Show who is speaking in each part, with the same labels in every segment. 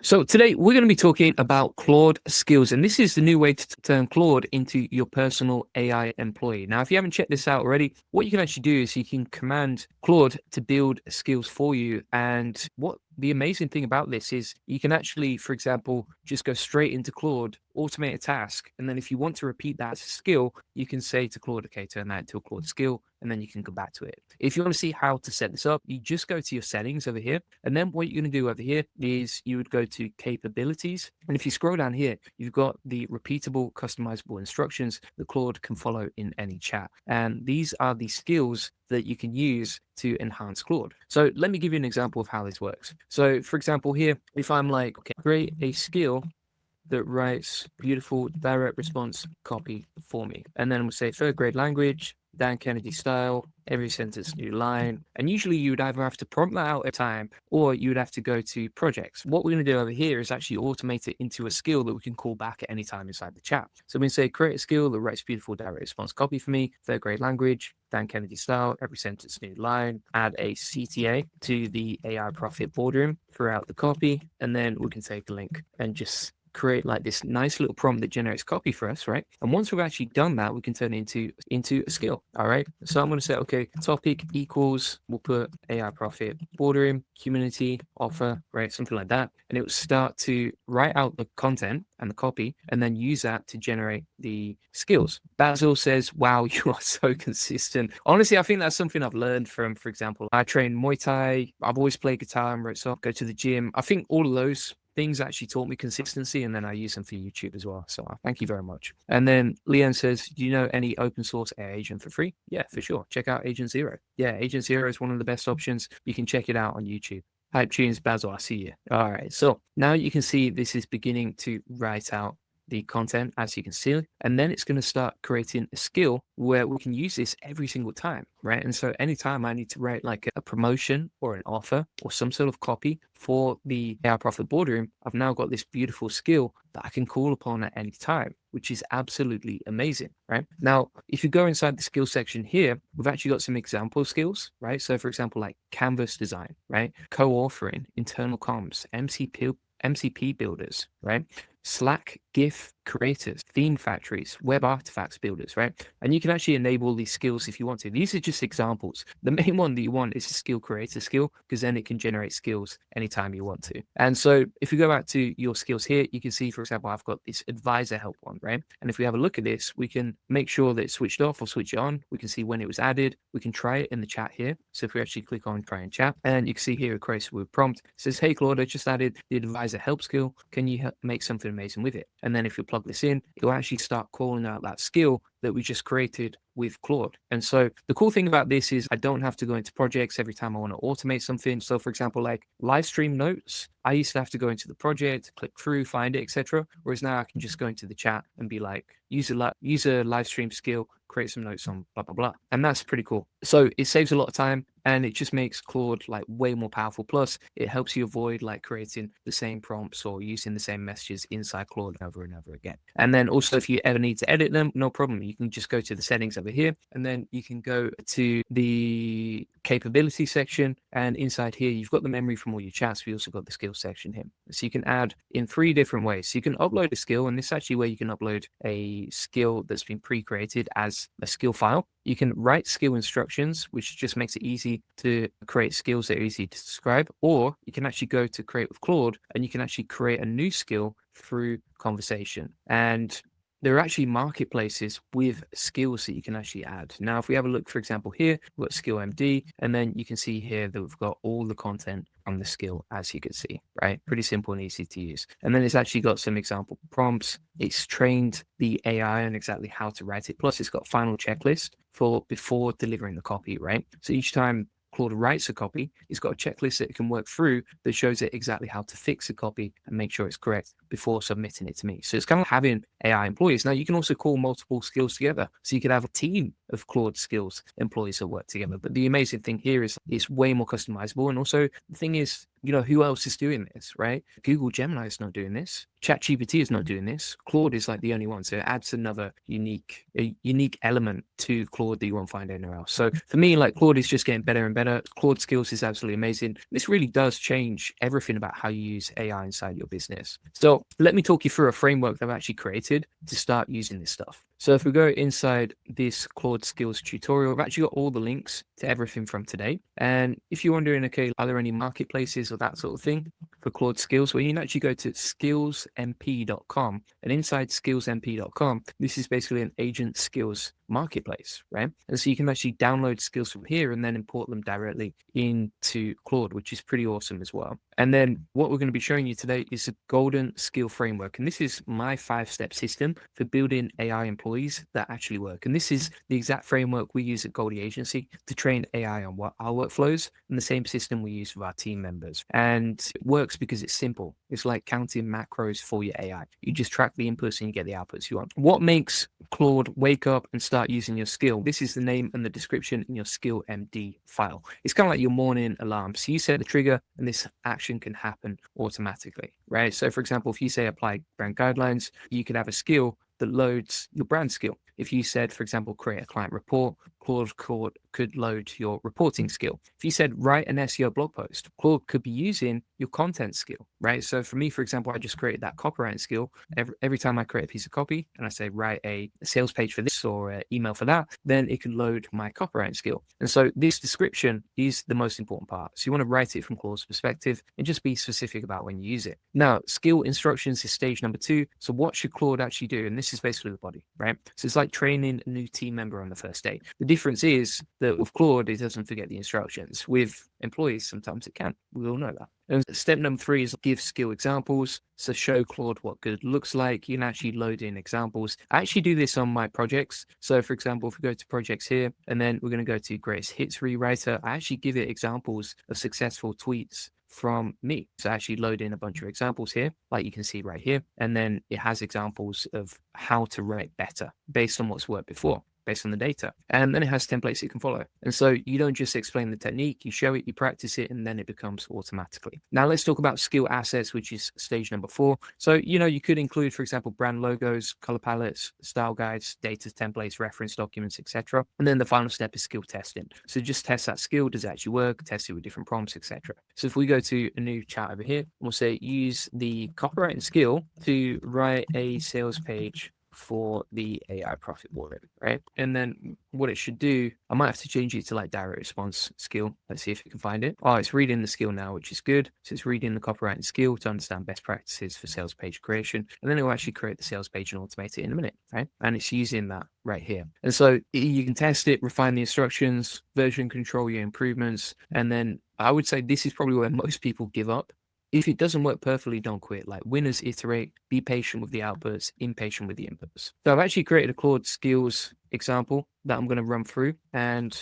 Speaker 1: So today we're going to be talking about Claude skills, and this is the new way to turn Claude into your personal AI employee. Now, if you haven't checked this out already, what you can actually do is you can command Claude to build skills for you. And what the amazing thing about this is you can actually, for example, just go straight into Claude, automate a task, and then if you want to repeat that skill, you can say to Claude, okay, turn that into a Claude skill, and then you can go back to it. If you want to see how to set this up, you just go to your settings over here, and then what you're going to do over here is you would go to capabilities, and if you scroll down here, you've got the repeatable customizable instructions that Claude can follow in any chat, and these are the skills that you can use to enhance Claude. So let me give you an example of how this works. So for example here, if I'm like, okay, create a skill that writes beautiful direct response copy for me. And then we'll say third grade language, Dan Kennedy style, every sentence new line. And usually you would either have to prompt that out at a time or you would have to go to projects. What we're going to do over here is actually automate it into a skill that we can call back at any time inside the chat. So we can say create a skill that writes beautiful direct response copy for me, third grade language, Dan Kennedy style, every sentence new line, add a CTA to the AI Profit Boardroom throughout the copy. And then we can take a link and just create like this nice little prompt that generates copy for us, right? And once we've actually done that, we can turn it into a skill. All right. So I'm going to say, okay, topic equals, we'll put AI Profit Boardroom, community offer, right? Something like that. And it will start to write out the content and the copy and then use that to generate the skills. Basil says, wow, you are so consistent. Honestly, I think that's something I've learned from, for example, I train Muay Thai. I've always played guitar and wrote songs, go to the gym. I think all of those things actually taught me consistency, and then I use them for YouTube as well. So thank you very much. And then Leanne says, do you know any open source AI agent for free? Yeah, for sure. Check out Agent Zero. Yeah, Agent Zero is one of the best options. You can check it out on YouTube. Hype Tunes, Basil, I see you. All right. So now you can see this is beginning to write out the content, as you can see, and then it's going to start creating a skill where we can use this every single time, right? And so anytime I need to write like a promotion or an offer or some sort of copy for the AI Profit Boardroom, I've now got this beautiful skill that I can call upon at any time, which is absolutely amazing, right? Now, if you go inside the skill section here, we've actually got some example skills, right? So for example, like canvas design, right? Co-authoring, internal comms, MCP builders, right? Slack GIF creators, theme factories, web artifacts builders, right? And you can actually enable these skills if you want to. These are just examples. The main one that you want is a skill creator skill, because then it can generate skills anytime you want to. And so if you go back to your skills here, you can see, for example, I've got this advisor help one, right? And if we have a look at this, we can make sure that it's switched off or switch it on. We can see when it was added. We can try it in the chat here. So if we actually click on try and chat, and you can see here it creates with prompt. It says, hey, Claude, I just added the advisor help skill. Can you make something amazing with it? And then if you plug this in, it'll actually start calling out that skill that we just created with Claude. And so the cool thing about this is I don't have to go into projects every time I want to automate something. So for example, like live stream notes, I used to have to go into the project, click through, find it, etc. Whereas now I can just go into the chat and be like, use a live stream skill, create some notes on blah, blah, blah. And that's pretty cool. So it saves a lot of time and it just makes Claude like way more powerful. Plus it helps you avoid like creating the same prompts or using the same messages inside Claude over and over again. And then also if you ever need to edit them, no problem. You can just go to the settings over here and then you can go to the capability section, and inside here you've got the memory from all your chats. We also got the skill section here, so you can add in 3 different ways. So you can upload a skill, and this is actually where you can upload a skill that's been pre-created as a skill file. You can write skill instructions, which just makes it easy to create skills that are easy to describe, or you can actually go to create with Claude and you can actually create a new skill through conversation. And there are actually marketplaces with skills that you can actually add. Now, if we have a look, for example, here, we've got Skill MD, and then you can see here that we've got all the content on the skill, as you can see, right? Pretty simple and easy to use. And then it's actually got some example prompts. It's trained the AI on exactly how to write it. Plus, it's got final checklist for before delivering the copy, right? So each time Claude writes a copy, it's got a checklist that it can work through that shows it exactly how to fix a copy and make sure it's correct before submitting it to me. So it's kind of having AI employees. Now you can also call multiple skills together. So you could have a team of Claude skills employees that work together. But the amazing thing here is it's way more customizable. And also the thing is, who else is doing this, right? Google Gemini is not doing this. ChatGPT is not doing this. Claude is like the only one. So it adds another unique element to Claude that you won't find anywhere else. So for me, like Claude is just getting better and better. Claude Skills is absolutely amazing. This really does change everything about how you use AI inside your business. So let me talk you through a framework that I've actually created to start using this stuff. So if we go inside this Claude Skills tutorial, I've actually got all the links to everything from today. And if you're wondering, okay, are there any marketplaces or that sort of thing for Claude Skills? Well, you can actually go to skillsmp.com. And inside skillsmp.com, this is basically an agent skills marketplace, right? And so you can actually download skills from here and then import them directly into Claude, which is pretty awesome as well. And then what we're going to be showing you today is a golden skill framework. And this is my 5-step system for building AI employees that actually work. And this is the exact framework we use at Goldie Agency to train AI on what our workflows, and the same system we use with our team members. And it works because it's simple. It's like counting macros for your AI. You just track the inputs and you get the outputs you want. What makes Claude wake up and start using your skill? This is the name and the description in your skill MD file. It's kind of like your morning alarm. So you set the trigger and this action can happen automatically, right? So for example, if you say apply brand guidelines, you could have a skill that loads your brand skill. If you said, for example, create a client report, Claude could load your reporting skill. If you said write an SEO blog post, Claude could be using your content skill, right? So for me, for example, I just created that copywriting skill. Every time I create a piece of copy and I say write a sales page for this or an email for that, then it can load my copywriting skill. And so this description is the most important part. So you want to write it from Claude's perspective and just be specific about when you use it. Now, skill instructions is stage number 2. So what should Claude actually do? And this is basically the body, right? So it's like training a new team member on the first day. The difference is that with Claude, it doesn't forget the instructions. With employees, sometimes it can. We all know that. And step number 3 is give skill examples. So show Claude what good looks like. You can actually load in examples. I actually do this on my projects. So for example, if we go to projects here, and then we're going to go to greatest hits rewriter, I actually give it examples of successful tweets from me. So I actually load in a bunch of examples here, like you can see right here. And then it has examples of how to write better based on what's worked before, based on the data. And then it has templates you can follow. And so you don't just explain the technique, you show it, you practice it, and then it becomes automatically. Now let's talk about skill assets, which is stage number 4. So, you could include, for example, brand logos, color palettes, style guides, data templates, reference documents, etc. And then the final step is skill testing. So just test that skill. Does it actually work? Test it with different prompts, etc. So if we go to a new chat over here, we'll say use the copywriting skill to write a sales page for the AI Profit Boardroom, right? And then what it should do, I might have to change it to like direct response skill. Let's see if we can find it. Oh, it's reading the skill now, which is good. So it's reading the copywriting skill to understand best practices for sales page creation. And then it will actually create the sales page and automate it in a minute, right? And it's using that right here. And so you can test it, refine the instructions, version control your improvements. And then I would say this is probably where most people give up. If it doesn't work perfectly, don't quit. Like winners iterate, be patient with the outputs, impatient with the inputs. So I've actually created a Claude skills example that I'm going to run through, and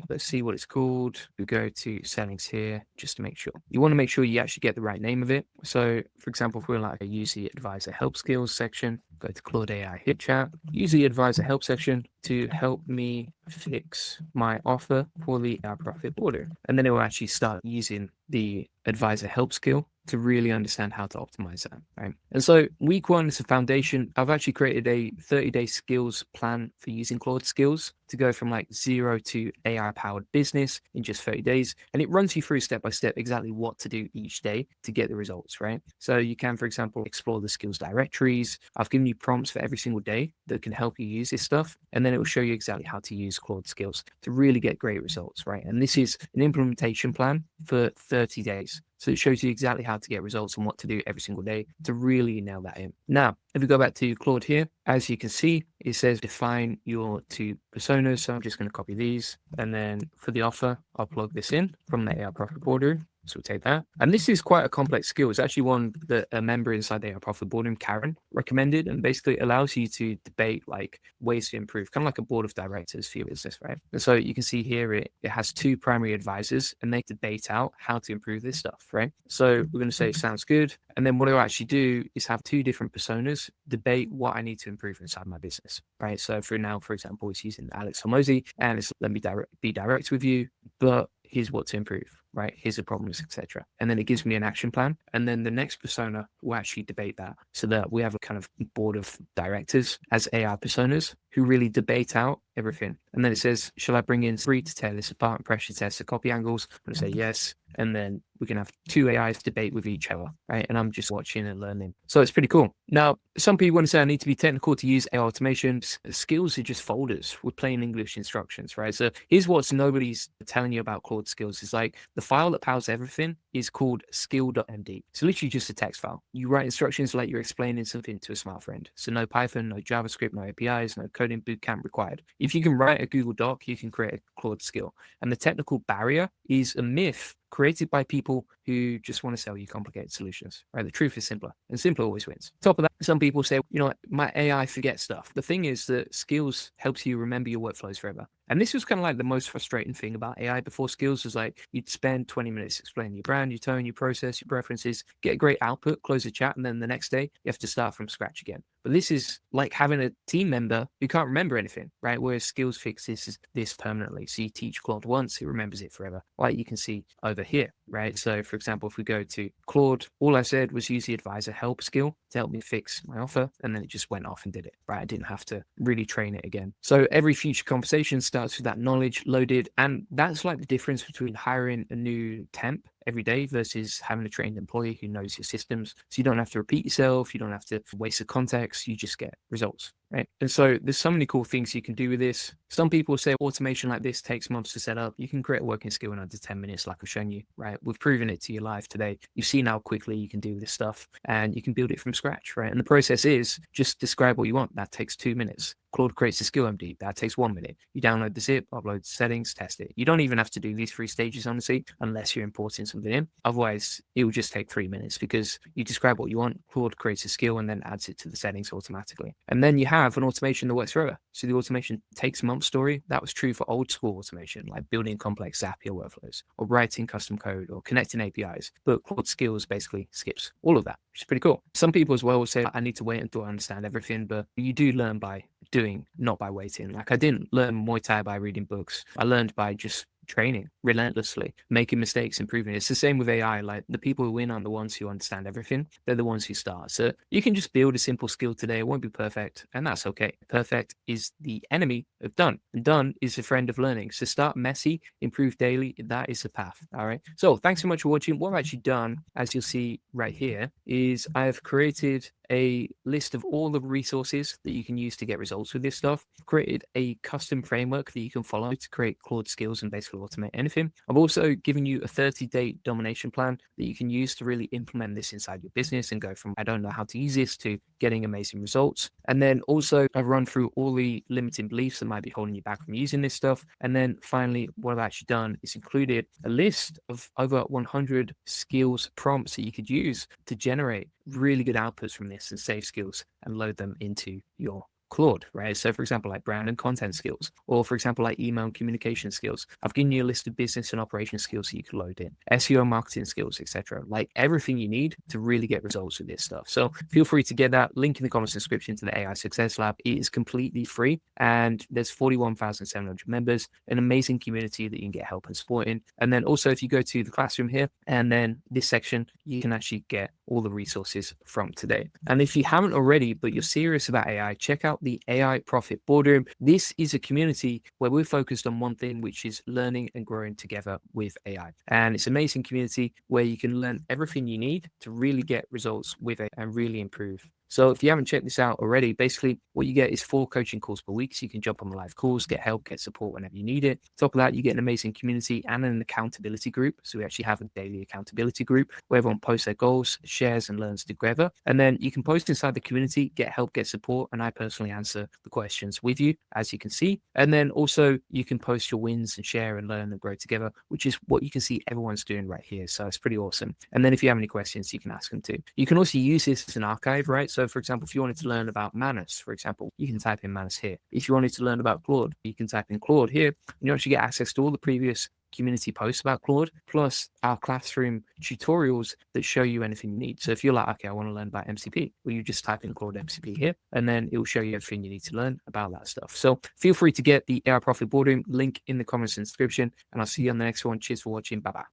Speaker 1: let's see what it's called. We go to settings here just to make sure. You want to make sure you actually get the right name of it. So for example, if we're like a use the advisor help skills section, go to Claude AI hit chat, use the advisor help section to help me fix my offer for the AI Profit Boardroom. And then it will actually start using the advisor help skill to really understand how to optimize that, right? And so week 1 is a foundation. I've actually created a 30-day skills plan for using Claude skills to go from like 0 to AI powered business in just 30 days. And it runs you through step by step exactly what to do each day to get the results, right? So you can, for example, explore the skills directories. I've given you prompts for every single day that can help you use this stuff. And then it will show you exactly how to use Claude skills to really get great results, right? And this is an implementation plan for 30 days. So it shows you exactly how to get results and what to do every single day to really nail that in. Now, if we go back to Claude here, as you can see, it says define your 2 personas. So I'm just going to copy these. And then for the offer, I'll plug this in from the AI Profit Boardroom. So we'll take that. And this is quite a complex skill. It's actually one that a member inside the AI Profit Boardroom, Karen, recommended, and basically allows you to debate like ways to improve, kind of like a board of directors for your business, right? And so you can see here it has 2 primary advisors and they debate out how to improve this stuff, right? So we're going to say sounds good. And then what I'll actually do is have 2 different personas debate what I need to improve inside my business, right? So for now, for example, it's using Alex Hormozy and it's let me be direct with you, but here's what to improve. right? Here's the problems, etc. And then it gives me an action plan. And then the next persona will actually debate that, so that we have a kind of board of directors as AI personas who really debate out everything. And then it says, shall I bring in 3 to tear this apart and pressure test the copy angles? I'm going to say yes. And then we can have 2 AIs debate with each other, right? And I'm just watching and learning. So it's pretty cool. Now, some people want to say I need to be technical to use AI automations. Skills are just folders with plain English instructions, right? So here's what nobody's telling you about Claude skills. It's like the file that powers everything is called skill.md. It's literally just a text file. You write instructions like you're explaining something to a smart friend. So no Python, no JavaScript, no APIs, no coding bootcamp required. If you can write a Google Doc, you can create a Claude skill. And the technical barrier is a myth created by people who just want to sell you complicated solutions, right? The truth is simpler, and simpler always wins. Top of that, some people say, my AI forgets stuff. The thing is that skills helps you remember your workflows forever. And this was kind of like the most frustrating thing about AI before skills was like, you'd spend 20 minutes explaining your brand, your tone, your process, your preferences, get a great output, close the chat, and then the next day you have to start from scratch again. But this is like having a team member who can't remember anything, right? Whereas skills fixes this permanently. So you teach Claude once, it remembers it forever. Like you can see over here, right? So for example, if we go to Claude, all I said was use the advisor help skill to help me fix my offer. And then it just went off and did it, right? I didn't have to really train it again. So every future conversation starts with that knowledge loaded. And that's like the difference between hiring a new temp every day versus having a trained employee who knows your systems. So you don't have to repeat yourself. You don't have to waste the context. You just get results, right? And so there's so many cool things you can do with this. Some people say automation like this takes months to set up. You can create a working skill in under 10 minutes, like I've shown you, right? We've proven it to you live today. You've seen how quickly you can do this stuff and you can build it from scratch, right? And the process is just describe what you want. That takes 2 minutes. Claude creates a skill MD. That takes 1 minute. You download the zip, upload the settings, test it. You don't even have to do these 3 stages, honestly, unless you're importing something in. Otherwise, it will just take 3 minutes because you describe what you want. Claude creates a skill and then adds it to the settings automatically. And then you have an automation that works forever. So the automation takes months story. That was true for old school automation, like building complex Zapier workflows or writing custom code or connecting APIs. But Claude skills basically skips all of that, which is pretty cool. Some people as well will say, I need to wait until I understand everything, but you do learn by doing, not by waiting. Like I didn't learn Muay Thai by reading books. I learned by just training relentlessly, making mistakes, improving. It's the same with AI. Like the people who win aren't the ones who understand everything. They're the ones who start. So you can just build a simple skill today. It won't be perfect, and that's okay. Perfect is the enemy of done, and done is a friend of learning. So start messy, improve daily. That is the path. All right. So thanks so much for watching. What I've actually done, as you'll see right here, is I've created a list of all the resources that you can use to get results with this stuff. I've created a custom framework that you can follow to create Claude skills and basically automate anything. I've also given you a 30-day domination plan that you can use to really implement this inside your business and go from I don't know how to use this to getting amazing results. And then also I've run through all the limiting beliefs that might be holding you back from using this stuff. And then finally, what I've actually done is included a list of over 100 skills prompts that you could use to generate really good outputs from this and save skills and load them into your Claude, right? So for example, like brand and content skills, or for example, like email and communication skills. I've given you a list of business and operation skills that you can load in, SEO marketing skills, etc. Like everything you need to really get results with this stuff. So feel free to get that link in the comments description to the AI Success Lab. It is completely free and there's 41,700 members, an amazing community that you can get help and support in. And then also if you go to the classroom here and then this section, you can actually get all the resources from today. And if you haven't already, but you're serious about AI, check out the AI Profit Boardroom. This is a community where we're focused on one thing, which is learning and growing together with AI. And it's an amazing community where you can learn everything you need to really get results with it and really improve. So if you haven't checked this out already, basically what you get is 4 coaching calls per week. So you can jump on live calls, get help, get support whenever you need it. Top of that, you get an amazing community and an accountability group. So we actually have a daily accountability group where everyone posts their goals, shares and learns together. And then you can post inside the community, get help, get support. And I personally answer the questions with you, as you can see. And then also you can post your wins and share and learn and grow together, which is what you can see everyone's doing right here. So it's pretty awesome. And then if you have any questions, you can ask them too. You can also use this as an archive, right? So for example, if you wanted to learn about Manus, for example, you can type in Manus here. If you wanted to learn about Claude, you can type in Claude here. And you actually get access to all the previous community posts about Claude, plus our classroom tutorials that show you anything you need. So if you're like, okay, I want to learn about MCP, well, you just type in Claude MCP here, and then it will show you everything you need to learn about that stuff. So feel free to get the AI Profit Boardroom link in the comments and description, and I'll see you on the next one. Cheers for watching. Bye-bye.